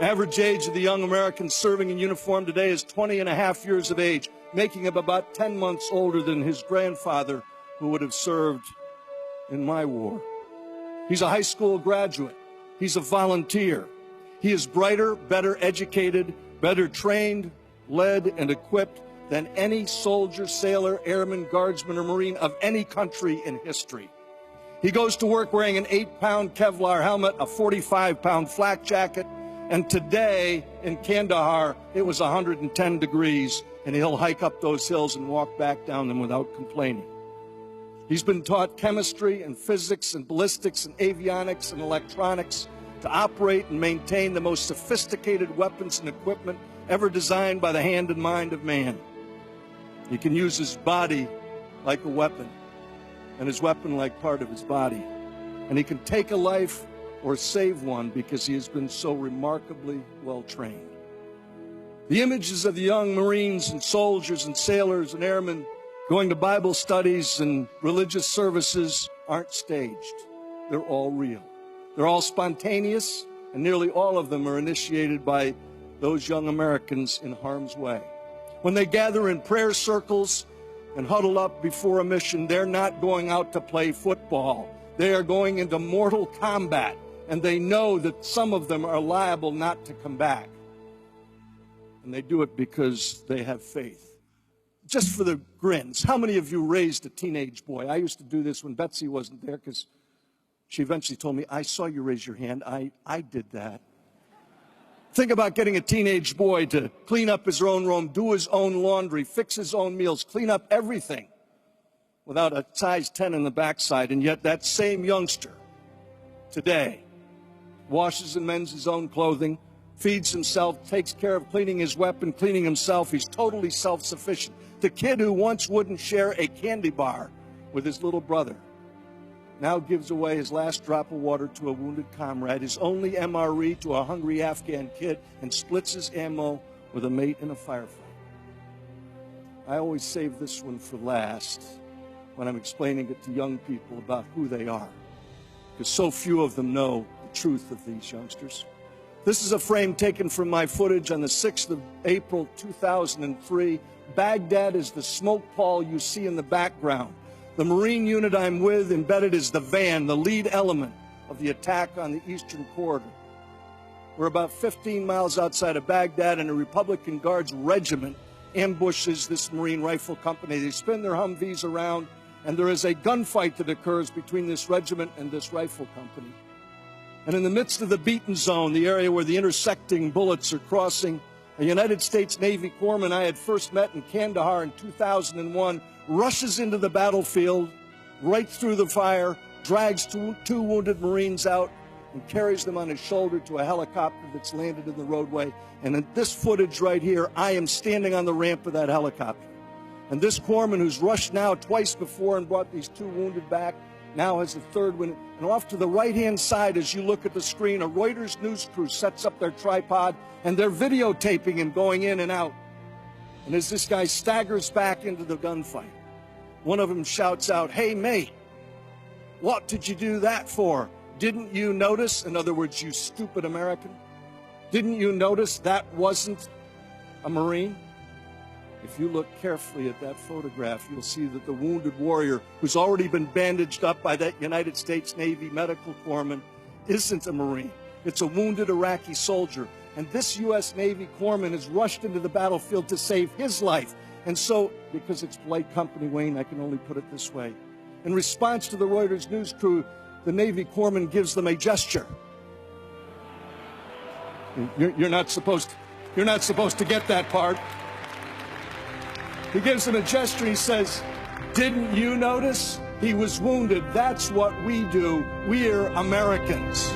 Average age of the young Americans serving in uniform today is 20.5 years of age, making him about 10 months older than his grandfather, who would have served in my war. He's a high school graduate. He's a volunteer. He is brighter, better educated, better trained, led, and equipped than any soldier, sailor, airman, guardsman, or Marine of any country in history. He goes to work wearing an 8-pound Kevlar helmet, a 45-pound flak jacket, and today in Kandahar, it was 110 degrees, and he'll hike up those hills and walk back down them without complaining. He's been taught chemistry and physics and ballistics and avionics and electronics to operate and maintain the most sophisticated weapons and equipment ever designed by the hand and mind of man. He can use his body like a weapon, and his weapon like part of his body. And he can take a life or save one because he has been so remarkably well trained. The images of the young Marines and soldiers and sailors and airmen going to Bible studies and religious services aren't staged. They're all real. They're all spontaneous, and nearly all of them are initiated by those young Americans in harm's way. When they gather in prayer circles and huddle up before a mission, they're not going out to play football. They are going into mortal combat, and they know that some of them are liable not to come back. And they do it because they have faith. Just for the grins, how many of you raised a teenage boy? I used to do this when Betsy wasn't there because she eventually told me, I saw you raise your hand. I did that. Think about getting a teenage boy to clean up his own room, do his own laundry, fix his own meals, clean up everything without a size 10 in the backside. And yet that same youngster today washes and mends his own clothing, feeds himself, takes care of cleaning his weapon, cleaning himself. He's totally self-sufficient. The kid who once wouldn't share a candy bar with his little brother now gives away his last drop of water to a wounded comrade, his only MRE to a hungry Afghan kid, and splits his ammo with a mate in a firefight. I always save this one for last when I'm explaining it to young people about who they are, because so few of them know the truth of these youngsters. This is a frame taken from my footage on the 6th of April, 2003. Baghdad is the smoke pall you see in the background. The Marine unit I'm with embedded is the van, the lead element of the attack on the eastern corridor. We're about 15 miles outside of Baghdad, and a Republican Guards regiment ambushes this Marine rifle company. They spin their Humvees around, and there is a gunfight that occurs between this regiment and this rifle company. And in the midst of the beaten zone, the area where the intersecting bullets are crossing, a United States Navy corpsman I had first met in Kandahar in 2001 rushes into the battlefield, right through the fire, drags two wounded Marines out, and carries them on his shoulder to a helicopter that's landed in the roadway. And in this footage right here, I am standing on the ramp of that helicopter. And this corpsman, who's rushed now twice before and brought these two wounded back, now has a third one. And off to the right-hand side, as you look at the screen, a Reuters news crew sets up their tripod, and they're videotaping him going in and out. And as this guy staggers back into the gunfight, one of them shouts out, "Hey, mate, what did you do that for? Didn't you notice?" In other words, you stupid American. Didn't you notice that wasn't a Marine? If you look carefully at that photograph, you'll see that the wounded warrior, who's already been bandaged up by that United States Navy medical corpsman, isn't a Marine. It's a wounded Iraqi soldier. And this U.S. Navy corpsman has rushed into the battlefield to save his life. And so, because it's polite company, Wayne, I can only put it this way. In response to the Reuters news crew, the Navy corpsman gives them a gesture. You're not supposed to get that part. He gives them a gesture. He says, "Didn't you notice? He was wounded. That's what we do. We're Americans."